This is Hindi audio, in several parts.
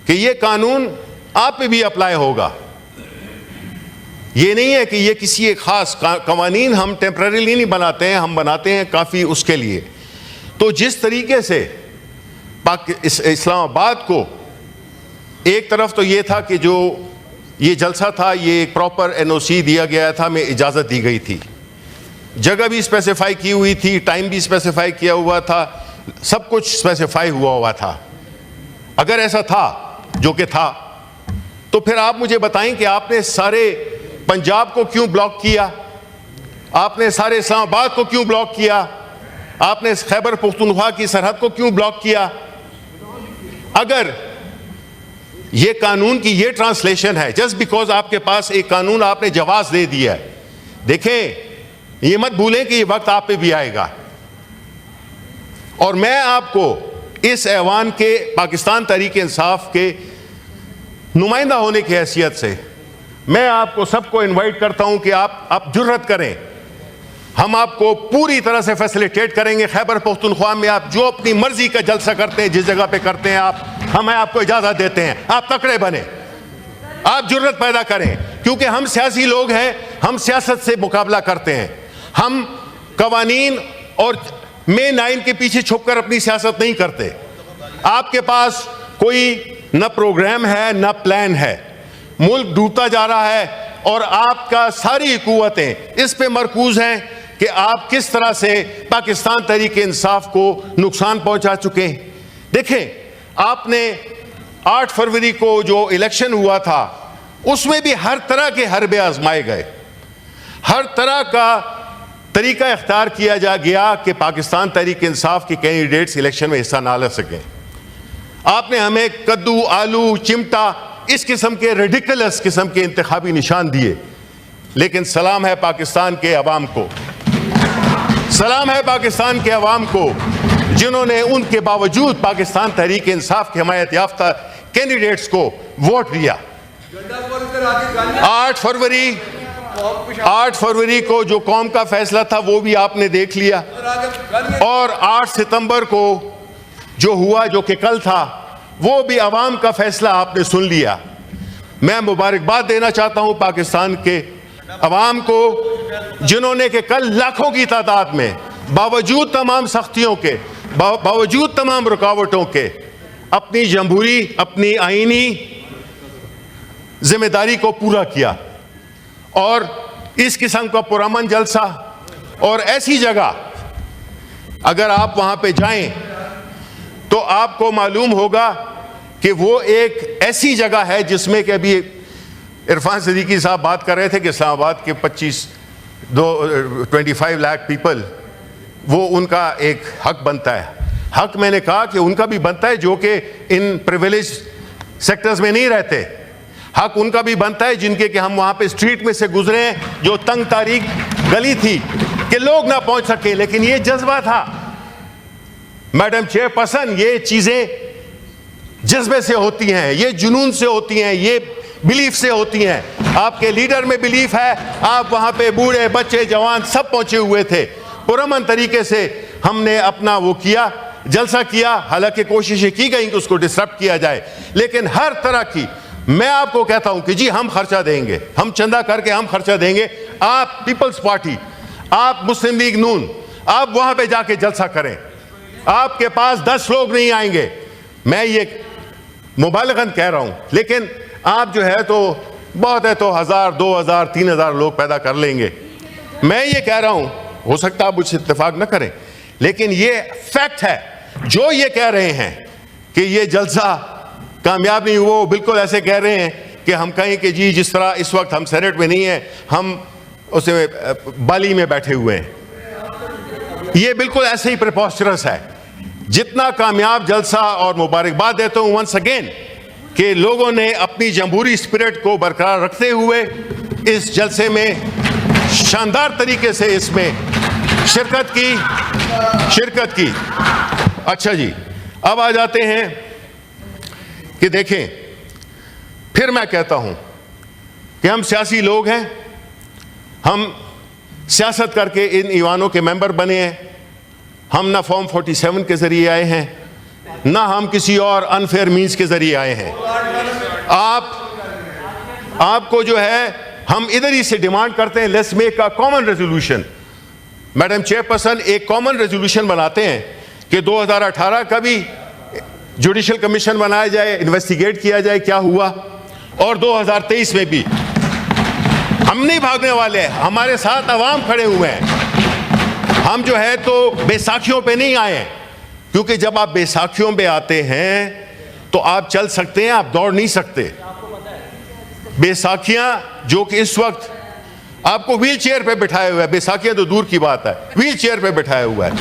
कि ये कानून आप पे भी अप्लाई होगा। ये नहीं है कि ये किसी एक खास कवानीन हम टेम्पररीली नहीं बनाते हैं, हम बनाते हैं काफ़ी उसके लिए। तो जिस तरीके से इस्लामाबाद को एक तरफ तो ये था कि जो ये जलसा था ये एक प्रॉपर एनओसी दिया गया था, में इजाज़त दी गई थी, जगह भी स्पेसिफाई की हुई थी, टाइम भी स्पेसिफाई किया हुआ था, सब कुछ स्पेसिफाई हुआ था। अगर ऐसा था, जो कि था, तो फिर आप मुझे बताएं कि आपने सारे पंजाब को क्यों ब्लॉक किया, आपने सारे इस्लामाबाद को क्यों ब्लॉक किया, आपने खैबर पख्तूनख्वा की सरहद को क्यों ब्लॉक किया? अगर ये कानून की ये ट्रांसलेशन है, जस्ट बिकॉज आपके पास एक कानून आपने जवाज दे दिया है, देखें ये मत भूलें कि ये वक्त आप पे भी आएगा। और मैं आपको इस ऐवान के पाकिस्तान तहरीक इंसाफ के नुमाइंदा होने की हैसियत से मैं आपको सबको इनवाइट करता हूं कि आप जुर्रत करें, हम आपको पूरी तरह से फैसिलिटेट करेंगे। खैबर पख्तूनख्वा में आप जो अपनी मर्जी का जलसा करते हैं, जिस जगह पे करते हैं, हमें आपको इजाजत देते हैं। आप तकड़े बने, आप जुर्रत पैदा करें, क्योंकि हम सियासी लोग हैं, हम सियासत से मुकाबला करते हैं। हम कवानीन और मेन आइन के पीछे छुपकर अपनी सियासत नहीं करते। आपके पास कोई न प्रोग्राम है न प्लान है, मुल्क डूबता जा रहा है और आपका सारी कुव्वतें इस पे मरकूज हैं कि आप किस तरह से पाकिस्तान तहरीक इंसाफ को नुकसान पहुंचा चुके हैं। देखें, आपने 8 फरवरी को जो इलेक्शन हुआ था उसमें भी हर तरह के हरबे आजमाए गए, हर तरह का तरीका इख्तियार किया जा गया कि पाकिस्तान तहरीक इंसाफ के कैंडिडेट्स इलेक्शन में हिस्सा ना ले सकें। आपने हमें कद्दू, आलू, चिमटा, इस किस्म के रेडिकुलस किस्म के इंतखाबी निशान दिए, लेकिन सलाम है पाकिस्तान के अवाम को, सलाम है पाकिस्तान के अवाम को जिन्होंने उनके बावजूद पाकिस्तान तहरीक इंसाफ के हिमायत याफ्ता कैंडिडेट्स को वोट दिया। 8 फरवरी को जो कौम का फैसला था वो भी आपने देख लिया, और 8 सितंबर को जो हुआ, जो कि कल था, वो भी अवाम का फैसला आपने सुन लिया। मैं मुबारकबाद देना चाहता हूं पाकिस्तान के अवाम को जिन्होंने कि कल लाखों की तादाद में बावजूद तमाम सख्तियों के, बावजूद तमाम रुकावटों के अपनी जमहूरी, अपनी आईनी जिम्मेदारी को पूरा किया। और इस किस्म का पुरअमन जलसा और ऐसी जगह अगर आप वहां पे जाएं तो आपको मालूम होगा कि वो एक ऐसी जगह है जिसमें कि अभी इरफान सिद्दीकी साहब बात कर रहे थे कि इस्लामाबाद के 25 लाख पीपल, वो उनका एक हक बनता है। हक मैंने कहा कि उनका भी बनता है जो कि इन प्रिविलेज सेक्टर्स में नहीं रहते। हक उनका भी बनता है जिनके कि हम वहाँ पे स्ट्रीट में से गुजरे हैं, जो तंग तारीख गली थी कि लोग ना पहुँच सके, लेकिन ये जज्बा था। मैडम चेयरपर्सन, ये चीज़ें जज्बे से होती हैं, ये जुनून से होती हैं, ये बिलीफ से होती हैं। आपके लीडर में बिलीफ है, आप वहाँ पे बूढ़े, बच्चे, जवान सब पहुँचे हुए थे। पुरअमन तरीके से हमने अपना वो किया, जलसा किया। हालांकि कोशिशें की गई कि उसको डिस्टर्ब किया जाए, लेकिन हर तरह की, मैं आपको कहता हूं कि जी हम खर्चा देंगे, हम चंदा करके हम खर्चा देंगे। आप पीपल्स पार्टी, आप मुस्लिम लीग नून, आप वहां पे जाके जलसा करें। आपके पास 10 लोग नहीं आएंगे, मैं ये मुबालगन कह रहा हूं, लेकिन आप जो है तो बहुत है तो 1000, 2000, 3000 लोग पैदा कर लेंगे। मैं ये कह रहा हूं, हो सकता है आप मुझसे इत्तेफाक न करें, लेकिन ये फैक्ट है। जो ये कह रहे हैं कि ये जलसा कामयाब नहीं हुआ, वो बिल्कुल ऐसे कह रहे हैं कि हम कहें कि जी जिस तरह इस वक्त हम सेनेट में नहीं हैं, हम उसे बाली में बैठे हुए हैं। ये बिल्कुल ऐसे ही प्रिपोस्टरस है। जितना कामयाब जलसा, और मुबारकबाद देता हूं वंस अगेन कि लोगों ने अपनी जमहूरी स्पिरिट को बरकरार रखते हुए इस जलसे में शानदार तरीके से इसमें शिरकत की। अच्छा जी, अब आ जाते हैं कि देखें, फिर मैं कहता हूं कि हम सियासी लोग हैं, हम सियासत करके इन ईवानों के मेंबर बने हैं। हम ना फॉर्म 47 के जरिए आए हैं, ना हम किसी और अनफेयर मीन्स के जरिए आए हैं। आपको जो है हम इधर ही से डिमांड करते हैं, let's make a common resolution. Madam chairperson, एक कॉमन रेजोल्यूशन बनाते हैं कि 2018 का भी जुडिशियल कमीशन बनाया जाए, इन्वेस्टिगेट किया जाए क्या हुआ, और 2023 में भी। हम नहीं भागने वाले हैं, हमारे साथ अवाम खड़े हुए हैं। हम जो है तो बैसाखियों पे नहीं आए हैं, क्योंकि जब आप बैसाखियों पे आते हैं तो आप चल सकते हैं, आप दौड़ नहीं सकते। बैसाखियां जो कि इस वक्त आपको व्हील चेयर पे बिठाए हुआ है, बैसाखियां तो दूर की बात है, व्हील चेयर पे बिठाया हुआ है।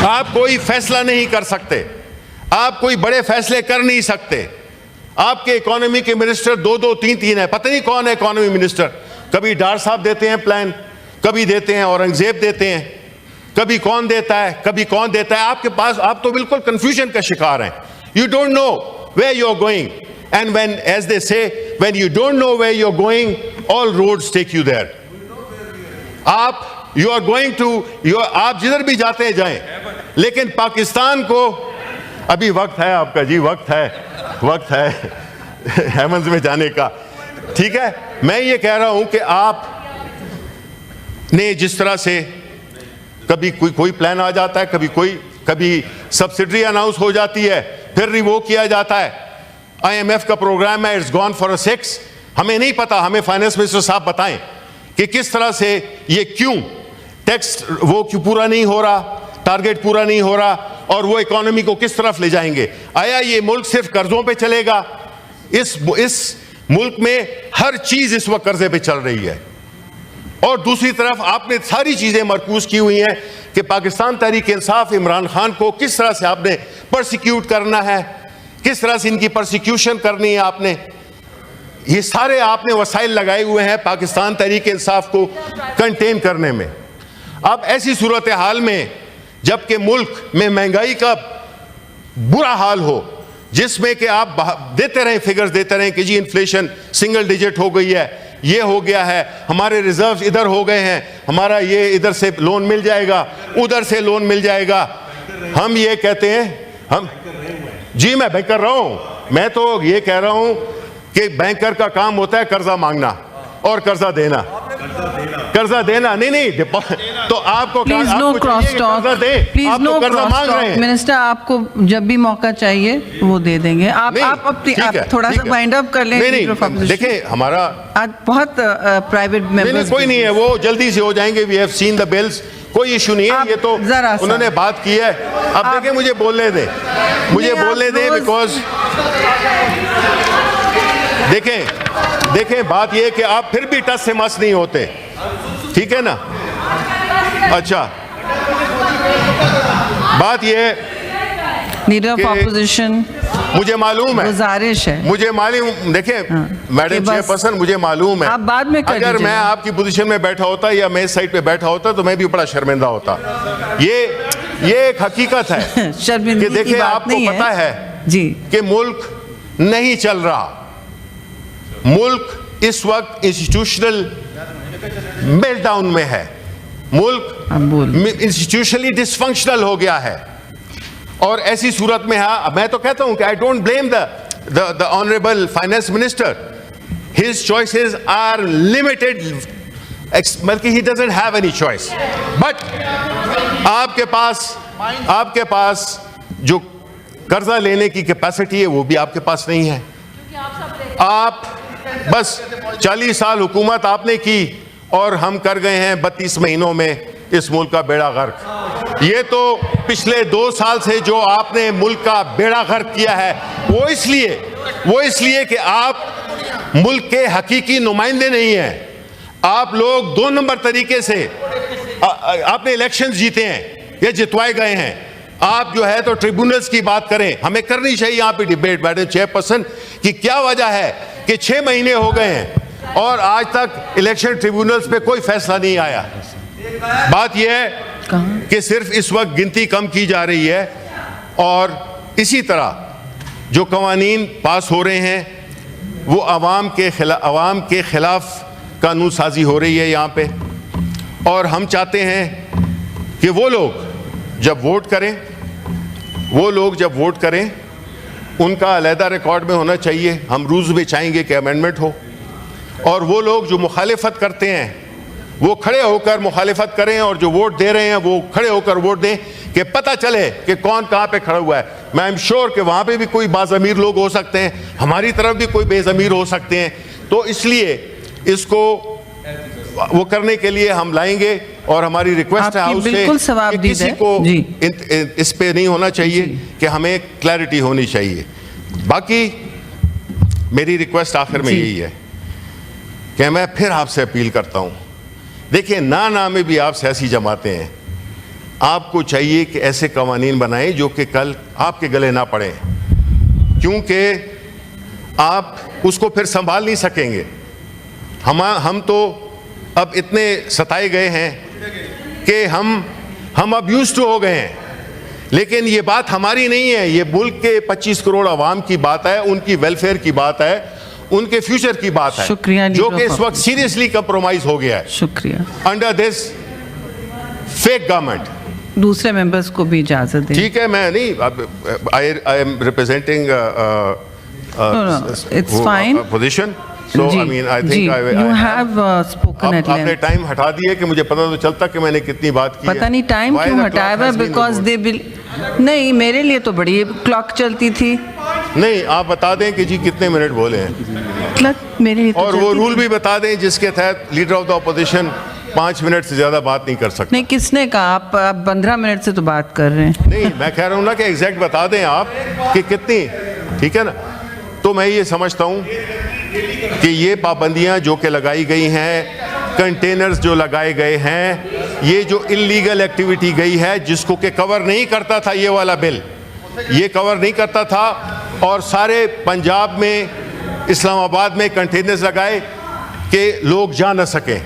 आप कोई फैसला नहीं कर सकते, आप कोई बड़े फैसले कर नहीं सकते। आपके इकोनॉमी के मिनिस्टर 2-2, 3-3 है, पता नहीं कौन है इकोनॉमी मिनिस्टर। कभी डार साहब देते हैं प्लान, कभी देते हैं औरंगजेब देते हैं, कभी कौन देता है, कभी कौन देता है। आपके पास, आप तो बिल्कुल कंफ्यूजन का शिकार हैं। You don't know where you are going, and when, as they say, when you don't know where you are going, all roads take you there. You are going to, आप जिधर भी जाते हैं जाएं, लेकिन पाकिस्तान को अभी वक्त है आपका जी, वक्त है हेमंत में जाने का। ठीक है, मैं ये कह रहा हूं कि आप ने जिस तरह से कभी कोई प्लान आ जाता है, कभी सब्सिडी अनाउंस हो जाती है, फिर रिवोक किया जाता है। IMF का प्रोग्राम है, इट्स गॉन फॉर अ 6। हमें नहीं पता, हमें फाइनेंस मिनिस्टर साहब बताएं कि किस तरह से ये क्यों टैक्स वो क्यों पूरा नहीं हो रहा, टारगेट पूरा नहीं हो रहा, और वो इकोनॉमी को किस तरफ ले जाएंगे। आया ये मुल्क सिर्फ कर्जों पे चलेगा? इस मुल्क में हर चीज इस वक्त कर्जे पे चल रही है, और दूसरी तरफ आपने सारी चीजें मरकूज की हुई हैं कि पाकिस्तान तहरीक इंसाफ, इमरान खान को किस तरह से आपने परसिक्यूट करना है, किस तरह से इनकी परसिक्यूशन करनी है आपने। ये सारे आपने वसाइल लगाए हुए हैं पाकिस्तान तहरीक इंसाफ को कंटेन करने में। अब ऐसी सूरत हाल में, जबकि मुल्क में महंगाई का बुरा हाल हो, जिसमें कि आप देते रहें, फिगर्स देते रहें कि जी इन्फ्लेशन सिंगल डिजिट हो गई है, ये हो गया है, हमारे रिजर्व्स इधर हो गए हैं, हमारा ये इधर से लोन मिल जाएगा, उधर से लोन मिल जाएगा। हम ये कहते हैं, जी मैं बैंकर रहा हूं, मैं तो ये कह रहा हूं कि बैंकर का काम होता है कर्जा मांगना और कर्जा देना। नहीं तो आपको please no cross talk, please no cross talk. Minister, आपको जब भी मौका चाहिए वो दे देंगे। आप थोड़ा सा वाइंड अप कर लें। नहीं, देखिए हमारा आज बहुत प्राइवेट मेंबर्स, कोई नहीं है, वो जल्दी से हो जाएंगे। We have seen the bills, कोई इशू नहीं है। ये तो उन्होंने बात की है। अब देखिए, मुझे बोलने दें, बिकॉज देखें बात ये कि आप फिर भी टस से मस नहीं होते, ठीक है ना। अच्छा, बात ये लीडर ऑफ ऑपोजिशन, मुझे मालूम है, गुजारिश है, मुझे मालूम, देखें मैडम चेयरपर्सन, मुझे मालूम है, आप बाद में कर अगर मैं आपकी पोजीशन में बैठा होता या मैं इस साइड पे बैठा होता तो मैं भी बड़ा शर्मिंदा होता। ये एक हकीकत है कि देखिए, आपको पता है जी कि मुल्क नहीं चल रहा। मुल्क इस वक्त इंस्टीट्यूशनल मेल्टडाउन में है, मुल्क इंस्टीट्यूशनली डिसफंक्शनल हो गया है, और ऐसी सूरत में है। मैं तो कहता हूं कि I don't blame the honourable finance minister, his choices are limited, बल्कि he doesn't have any choice. But आपके पास जो कर्जा लेने की कैपेसिटी है वो भी आपके पास नहीं है। आप बस 40 साल हुकूमत आपने की और हम कर गए हैं 32 महीनों में इस मुल्क का बेड़ा गर्क। ये तो पिछले 2 साल से जो आपने मुल्क का बेड़ा गर्क किया है, वो इसलिए कि आप मुल्क के हकीकी नुमाइंदे नहीं हैं। आप लोग 2 नंबर तरीके से आपने इलेक्शंस जीते हैं या जितवाए गए हैं। आप जो है तो ट्रिब्यूनल्स की बात करें, हमें करनी चाहिए यहाँ पे डिबेट मैडम चेयरपर्सन कि क्या वजह है कि 6 महीने हो गए हैं और आज तक इलेक्शन ट्रिब्यूनल्स पे कोई फैसला नहीं आया। बात यह है कि सिर्फ इस वक्त गिनती कम की जा रही है, और इसी तरह जो कवानीन पास हो रहे हैं वो अवाम के खिलाफ कानून साजी हो रही है यहाँ पे। और हम चाहते हैं कि वो लोग जब वोट करें वो लोग जब वोट करें उनका अलहदा रिकॉर्ड में होना चाहिए। हम रूल्स में चाहेंगे कि अमेंडमेंट हो, और वो लोग जो मुखालिफत करते हैं वो खड़े होकर मुखालिफत करें, और जो वोट दे रहे हैं वो खड़े होकर वोट दें, कि पता चले कि कौन कहाँ पे खड़ा हुआ है। मैं आई एम श्योर कि वहाँ पे भी कोई बाज़मीर लोग हो सकते हैं, हमारी तरफ भी कोई बेज़मीर हो सकते हैं, तो इसलिए इसको वो करने के लिए हम लाएंगे। और हमारी रिक्वेस्ट है हाउस से कि किसी को इस पे नहीं होना चाहिए, कि हमें क्लैरिटी होनी चाहिए। बाकी मेरी रिक्वेस्ट आखिर में यही है कि मैं फिर आपसे अपील करता हूं, देखिए ना में भी आप सियासी जमातें हैं, आपको चाहिए कि ऐसे कवानीन बनाएं जो कि कल आपके गले ना पड़े, क्योंकि आप उसको फिर संभाल नहीं सकेंगे। हम तो अब इतने सताए गए हैं कि हम अब यूज्ड टू हो गए हैं। लेकिन ये बात हमारी नहीं है, ये मुल्क के 25 करोड़ आवाम की बात है, उनकी वेलफेयर की बात है, उनके फ्यूचर की बात है, शुक्रिया, जो कि इस वक्त सीरियसली कंप्रोमाइज हो गया है शुक्रिया अंडर दिस फेक गवर्नमेंट। दूसरे मेंबर्स को भी इजाजत दें। ठीक है, मैं नहीं, I am representing it's fine position, so I mean I think you have spoken at length. आपने टाइम हटा दिया कि मुझे पता तो चलता कि मैंने कितनी बात की। पता नहीं टाइम क्यों हटाया हुआ, बिकॉज दे विल नहीं, मेरे लिए तो बड़ी क्लॉक चलती थी। नहीं, आप बता दें कि जी कितने मिनट बोले हैं क्लॉक मेरे लिए तो और वो रूल भी बता दें जिसके तहत leader of the opposition 5 minute से ज्यादा बात नहीं कर सकते। नहीं, किसने कहा? आप 15 मिनट से तो बात कर रहे हैं। नहीं, मैं कह रहा हूं ना कि एग्जैक्ट बता दें आप कि कितनी, ठीक है ना। तो मैं ये समझता हूं कि ये पाबंदियां जो कि लगाई गई हैं, कंटेनर्स जो लगाए गए हैं, ये जो इलीगल एक्टिविटी गई है जिसको कि कवर नहीं करता था ये वाला बिल, ये कवर नहीं करता था, और सारे पंजाब में, इस्लामाबाद में कंटेनर्स लगाए कि लोग जा न सकें।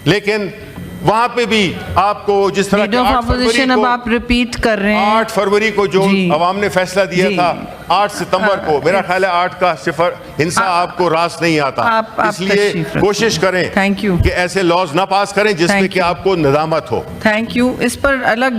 लेकिन वहां पे भी आपको जिस तरह लीडर ऑफ ऑपोजिशन अब आप रिपीट कर रहे हैं, 8 फरवरी को जो अवाम ने फैसला दिया था, 8 सितंबर को, मेरा ख्याल है 8 का सिफर हिंसा आपको रास नहीं आता। इसलिए कोशिश करें थैंक यू कि ऐसे लॉज ना पास करें जिसमें कि आपको नदामत हो। Thank you. इस पर अलग